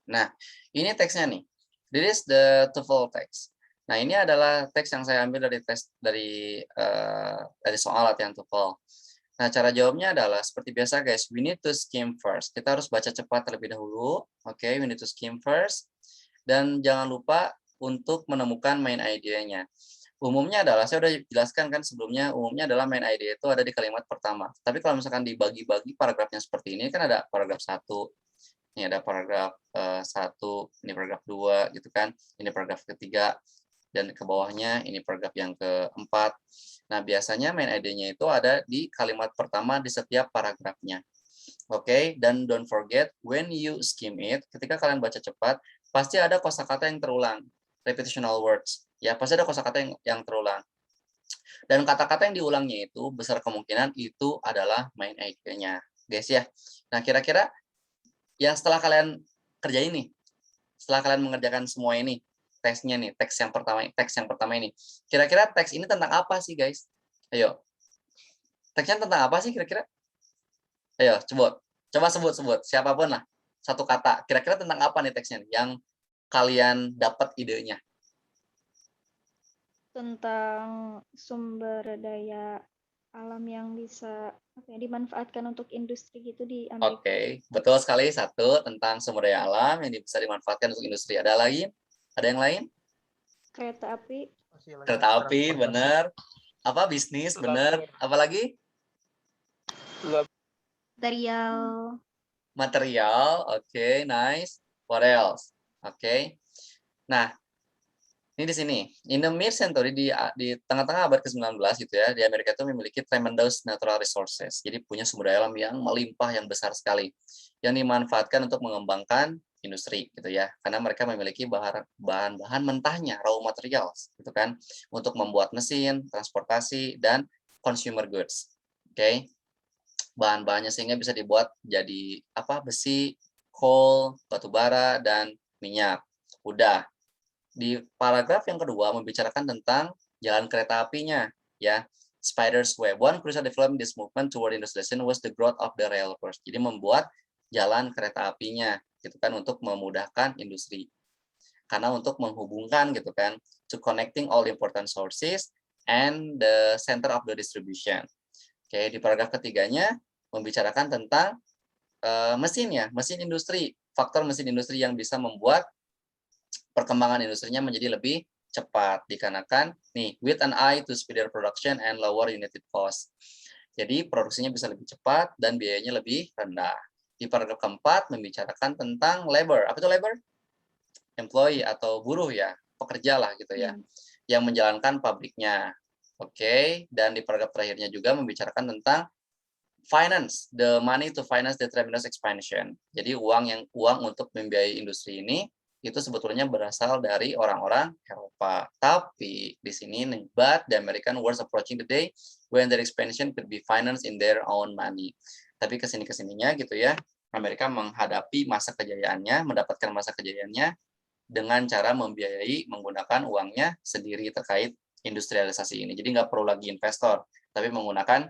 Nah, ini teksnya nih. This is the TOEFL text. Nah, ini adalah teks yang saya ambil dari dari soal latihan TOEFL. Nah, cara jawabnya adalah seperti biasa guys, we need to skim first. Kita harus baca cepat terlebih dahulu. Oke, we need to skim first. Dan jangan lupa untuk menemukan main idea-nya. Umumnya adalah, saya udah jelaskan kan sebelumnya, umumnya adalah main idea itu ada di kalimat pertama. Tapi kalau misalkan dibagi-bagi paragrafnya seperti ini, kan ada paragraf 1, ini ada paragraf 1, ini paragraf 2, gitu kan. Ini paragraf ketiga, dan ke bawahnya ini paragraf yang keempat. Nah, biasanya main idea-nya itu ada di kalimat pertama di setiap paragrafnya. Oke, dan don't forget, when you skim it, ketika kalian baca cepat, pasti ada kosakata yang terulang, repetitional words. Ya, pasti ada kosakata yang terulang. Dan kata-kata yang diulangnya itu, besar kemungkinan itu adalah main idea-nya. Guys ya. Nah, kira-kira yang setelah kalian kerjain nih, setelah kalian mengerjakan semua ini, teksnya nih, teks yang pertama ini. Kira-kira teks ini tentang apa sih, guys? Ayo. Teksnya tentang apa sih kira-kira? Ayo, coba sebut siapapun lah. Satu kata. Kira-kira tentang apa nih teksnya nih, yang kalian dapat idenya? Tentang sumber daya alam yang bisa dimanfaatkan untuk industri gitu di Amerika. Oke, betul sekali. Satu, tentang sumber daya alam yang bisa dimanfaatkan untuk industri. Ada lagi? Ada yang lain? Kereta api, Kereta api, bener. Apa? Bisnis, bener. Apa lagi? material, Material, oke, nice. What else? Oke. Nah, ini di sini. In the mid-century, di tengah-tengah abad ke-19 gitu ya, di Amerika itu memiliki tremendous natural resources. Jadi punya sumber daya alam yang melimpah, yang besar sekali. Yang dimanfaatkan untuk mengembangkan industri gitu ya. Karena mereka memiliki bahan-bahan mentahnya, raw materials gitu kan, untuk membuat mesin, transportasi, dan consumer goods. Oke. Bahan-bahannya sehingga bisa dibuat jadi apa? Besi, coal, batu bara, dan minyak. Udah. Di paragraf yang kedua membicarakan tentang jalan kereta apinya, ya. Spider's Web. One crucial development in this movement toward industrialization was the growth of the railroads. Jadi membuat jalan kereta apinya, gitu kan, untuk memudahkan industri. Karena untuk menghubungkan, gitu kan, to connecting all important sources and the center of the distribution. Oke, di paragraf ketiganya membicarakan tentang mesin ya, mesin industri, faktor mesin industri yang bisa membuat perkembangan industrinya menjadi lebih cepat dikarenakan nih with an eye to speeder production and lower unit cost. Jadi produksinya bisa lebih cepat dan biayanya lebih rendah. Di paragraf keempat membicarakan tentang labor. Apa itu labor? Employee atau buruh ya, pekerja lah gitu ya, yang menjalankan pabriknya. Oke, dan di paragraf terakhirnya juga membicarakan tentang finance, the money to finance the tremendous expansion. Jadi uang untuk membiayai industri ini itu sebetulnya berasal dari orang-orang Eropa. Tapi di sini but the American was approaching the day when their expansion could be financed in their own money. Tapi kesininya gitu ya, Amerika menghadapi masa kejayaannya, mendapatkan masa kejayaannya dengan cara membiayai menggunakan uangnya sendiri terkait industrialisasi ini. Jadi nggak perlu lagi investor, tapi menggunakan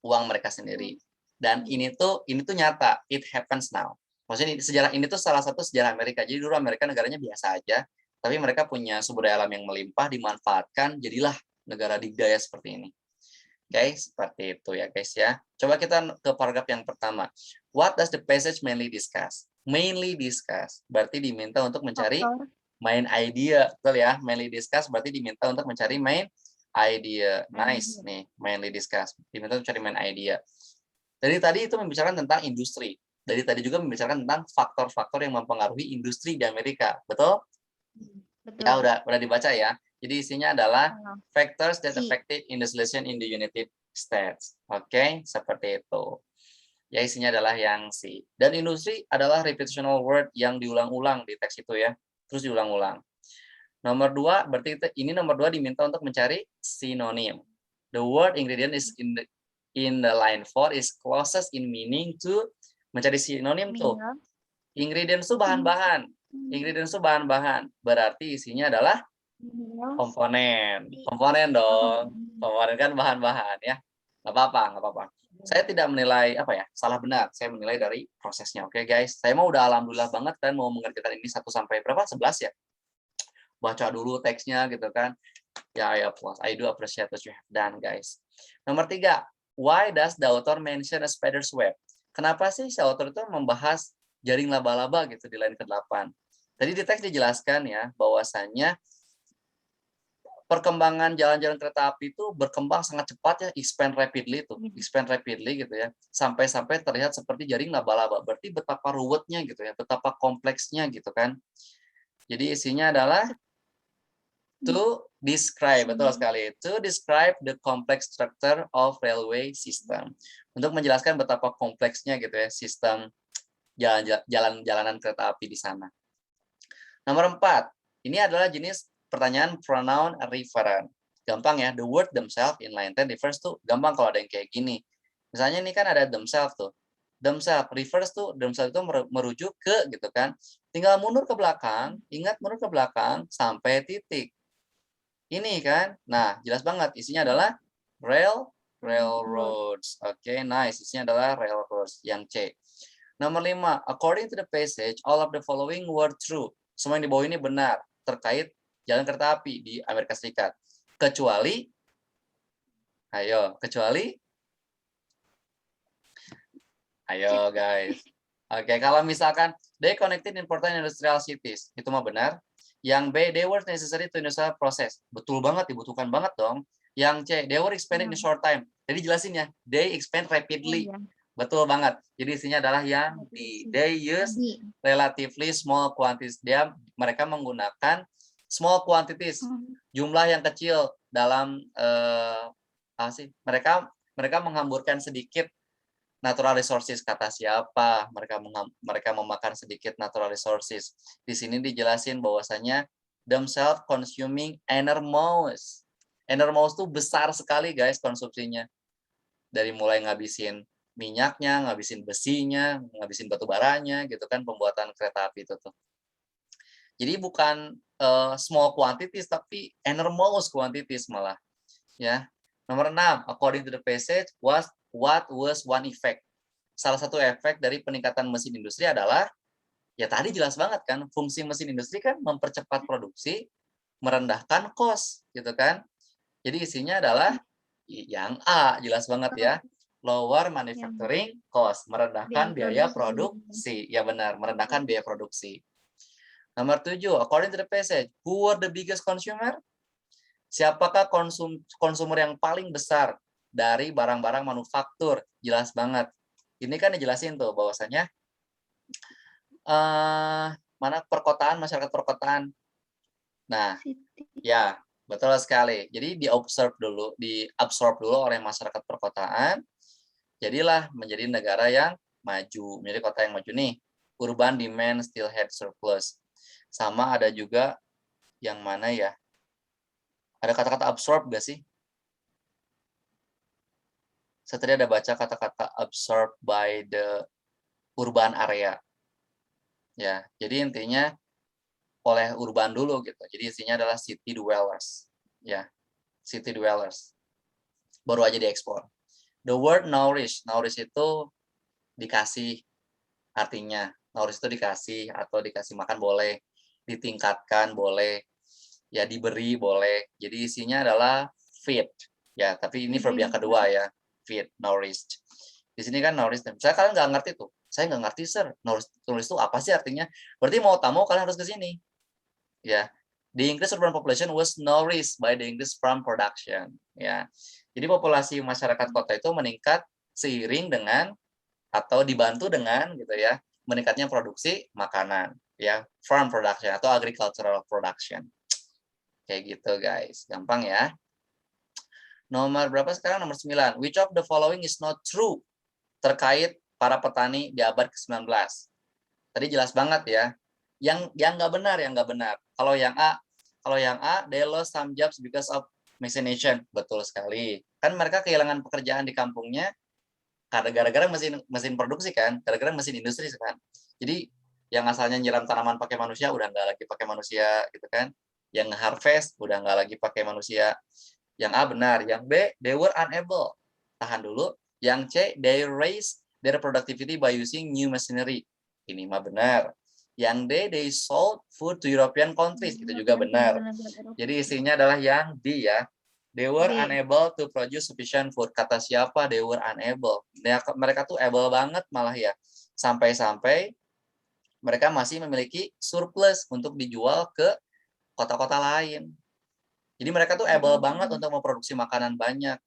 uang mereka sendiri. Dan ini tuh nyata, it happens now. Maksudnya sejarah ini tuh salah satu sejarah Amerika. Jadi dulu Amerika negaranya biasa aja, tapi mereka punya sumber daya alam yang melimpah, dimanfaatkan, jadilah negara dikdaya seperti ini. Oke, seperti itu ya guys ya. Coba kita ke paragraf yang pertama. What does the passage mainly discuss? Mainly discuss, berarti diminta untuk mencari faktor, main idea. Betul ya, mainly discuss berarti diminta untuk mencari main idea. Nice nih, mainly discuss. Diminta untuk mencari main idea. Dari tadi itu membicarakan tentang industri. Dari tadi juga membicarakan tentang faktor-faktor yang mempengaruhi industri di Amerika. Betul? Ya, betul. udah dibaca ya. Jadi isinya adalah Nah, factors that si affected industrialization in the United States. Oke, seperti itu. Ya, isinya adalah yang C. Dan industri adalah repetitional word yang diulang-ulang di teks itu ya. Terus diulang-ulang. Nomor 2, berarti ini nomor 2 diminta untuk mencari sinonim. The word ingredient is in the line 4 is closest in meaning to, mencari sinonim tuh. minyak, Ingredients itu bahan-bahan. Ingredients itu bahan-bahan. Berarti isinya adalah komponen. Komponen dong. Komponen kan bahan-bahan ya. Nggak apa-apa. Saya tidak menilai apa ya, salah benar. Saya menilai dari prosesnya. Oke, guys. Saya mau udah alhamdulillah banget kan mau mengerjakan ini 1 sampai berapa? 11 ya. Baca dulu teksnya gitu kan. Ya, I applause. I do appreciate what you have done, guys. Nomor 3, why does the author mention a spider's web? Kenapa sih si author itu membahas jaring laba-laba gitu di line ke-8? Tadi di teks dijelaskan ya bahwasanya perkembangan jalan-jalan kereta api itu berkembang sangat cepat ya, expand rapidly gitu ya, sampai terlihat seperti jaring laba-laba. Berarti betapa ruwetnya gitu ya, betapa kompleksnya gitu kan. Jadi isinya adalah to describe, betul sekali, to describe the complex structure of railway system. Untuk menjelaskan betapa kompleksnya gitu ya sistem jalanan kereta api di sana. Nomor 4, ini adalah jenis pertanyaan pronoun referent. Gampang ya, the word themselves in line 10 refers to, gampang kalau ada yang kayak gini. Misalnya ini kan ada themselves tuh. Themselves refers to, themselves itu merujuk ke gitu kan. Tinggal mundur ke belakang, ingat mundur ke belakang sampai titik. Ini kan, nah jelas banget isinya adalah railroads. Oke, nice. Isinya adalah railroads yang C. Nomor 5, according to the passage, all of the following were true. Semua yang di bawah ini benar terkait jalan kereta api di Amerika Serikat. Kecuali, ayo guys. Oke, kalau misalkan they connected important industrial cities, itu mah benar. Yang B, they were necessary to industrial process. Betul banget, dibutuhkan banget dong. Yang C, they were expanded in short time. Jadi jelasin ya, they expand rapidly. Betul banget. Jadi isinya adalah yang D. They use relatively small quantities. Mereka menggunakan small quantities, jumlah yang kecil dalam mereka menghamburkan sedikit natural resources. Kata siapa? Mereka memakan sedikit natural resources. Di sini dijelasin bahwasanya themselves consuming enormous. Enormous itu besar sekali guys konsumsinya. Dari mulai ngabisin minyaknya, ngabisin besinya, ngabisin batu baranya gitu kan pembuatan kereta api itu tuh. Jadi bukan small quantities tapi enormous quantities malah. Ya. Nomor 6, according to the passage, what was one effect? Salah satu efek dari peningkatan mesin industri adalah ya tadi jelas banget kan, fungsi mesin industri kan mempercepat produksi, merendahkan cost gitu kan. Jadi isinya adalah yang A, jelas banget ya. Lower manufacturing cost, merendahkan biaya produksi. Ya benar, merendahkan biaya produksi. Nomor 7, according to the passage, who were the biggest consumer? Siapakah konsumer yang paling besar dari barang-barang manufaktur? Jelas banget. Ini kan dijelasin tuh bahwasanya mana masyarakat perkotaan. Nah, ya betul sekali. Jadi diabsorb dulu oleh masyarakat perkotaan. Jadilah menjadi negara yang maju, menjadi kota yang maju nih. Urban demand still had surplus. Sama ada juga yang mana ya? Ada kata-kata absorb gak sih? Saya tadi ada baca kata-kata absorb by the urban area. Ya, jadi intinya oleh urban dulu gitu. Jadi isinya adalah city dwellers. Ya, city dwellers. Baru aja diekspor. The word nourish itu dikasih artinya. Nourish itu dikasih atau dikasih makan boleh, ditingkatkan boleh, ya diberi boleh. Jadi isinya adalah feed. Ya, tapi ini verb yang kedua ya. Feed, nourished. Di sini kan nourished. Saya kalian nggak ngerti tuh. Saya nggak ngerti, sir. Nourished itu apa sih artinya? Berarti mau tak mau kalian harus ke sini. Ya. The English urban population was nourished by the English farm production. Ya. Jadi populasi masyarakat kota itu meningkat seiring dengan atau dibantu dengan gitu ya, meningkatnya produksi makanan, ya, farm production atau agricultural production. Kayak gitu, guys. Gampang ya. Nomor berapa sekarang? Nomor 9. Which of the following is not true terkait para petani di abad ke-19? Tadi jelas banget ya. Yang nggak benar. Kalau yang A, they lost some jobs because of machination. Betul sekali. Kan mereka kehilangan pekerjaan di kampungnya gara-gara mesin produksi kan, gara-gara mesin industri kan. Jadi yang asalnya nyiram tanaman pakai manusia udah nggak lagi pakai manusia gitu kan. Yang harvest udah nggak lagi pakai manusia. Yang A benar, yang B they were unable. Tahan dulu. Yang C, they raise their productivity by using new machinery. Ini mah benar. Yang D, they sold food to European countries. Itu juga benar. Jadi isinya adalah yang D ya. They were D. unable to produce sufficient food. Kata siapa? They were unable. Mereka tuh able banget malah ya. Sampai-sampai mereka masih memiliki surplus untuk dijual ke kota-kota lain. Jadi mereka tuh able banget untuk memproduksi makanan banyak.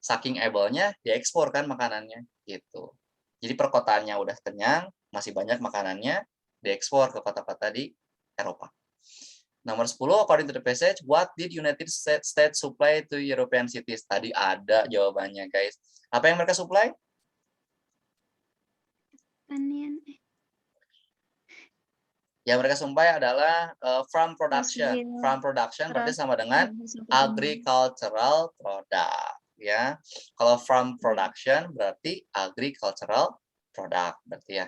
Saking able-nya diekspor kan makanannya gitu. Jadi perkotaannya udah kenyang, masih banyak makanannya, diekspor ke kota-kota di Eropa. Nomor 10, according to the passage, what did United States supply to European cities? Tadi ada jawabannya, guys. Apa yang mereka supply? Pertanian. Yang mereka supply adalah farm production. Farm production berarti sama dengan agricultural product. Ya, kalau farm production berarti agricultural product berarti ya.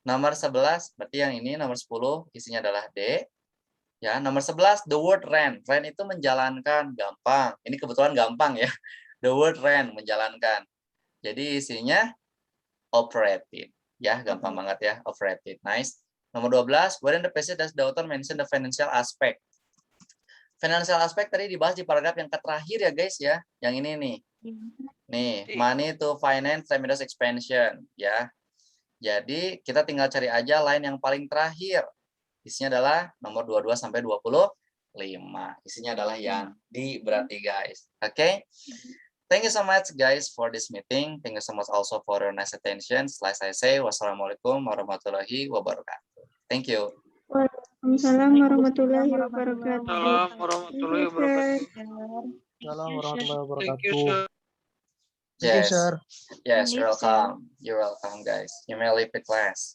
Nomor 11 berarti yang ini nomor 10 isinya adalah D. Ya, nomor 11 the word ran. Ran itu menjalankan, gampang. Ini kebetulan gampang ya. The word ran menjalankan. Jadi isinya operated. Ya, gampang banget ya, operated. Nice. Nomor 12, where in the passage does the author mention the financial aspect? Financial aspect tadi dibahas di paragraf yang terakhir ya guys ya. Yang ini nih. Nih, money to finance tremendous expansion ya. Jadi kita tinggal cari aja line yang paling terakhir. Isinya adalah nomor 22 sampai 25. Isinya adalah yang D berarti guys. Oke. Okay? Thank you so much guys for this meeting. Thank you so much also for your nice attention. Like I say, wassalamualaikum warahmatullahi wabarakatuh. Thank you. Waalaikumsalam warahmatullahi wabarakatuh. Assalamualaikum warahmatullahi wabarakatuh. Assalamualaikum warahmatullahi Thank you, wabarakatuh. sir. Thank you, Yes. sir. Yes, Indeed, you're welcome. You're welcome, guys. You may leave the class.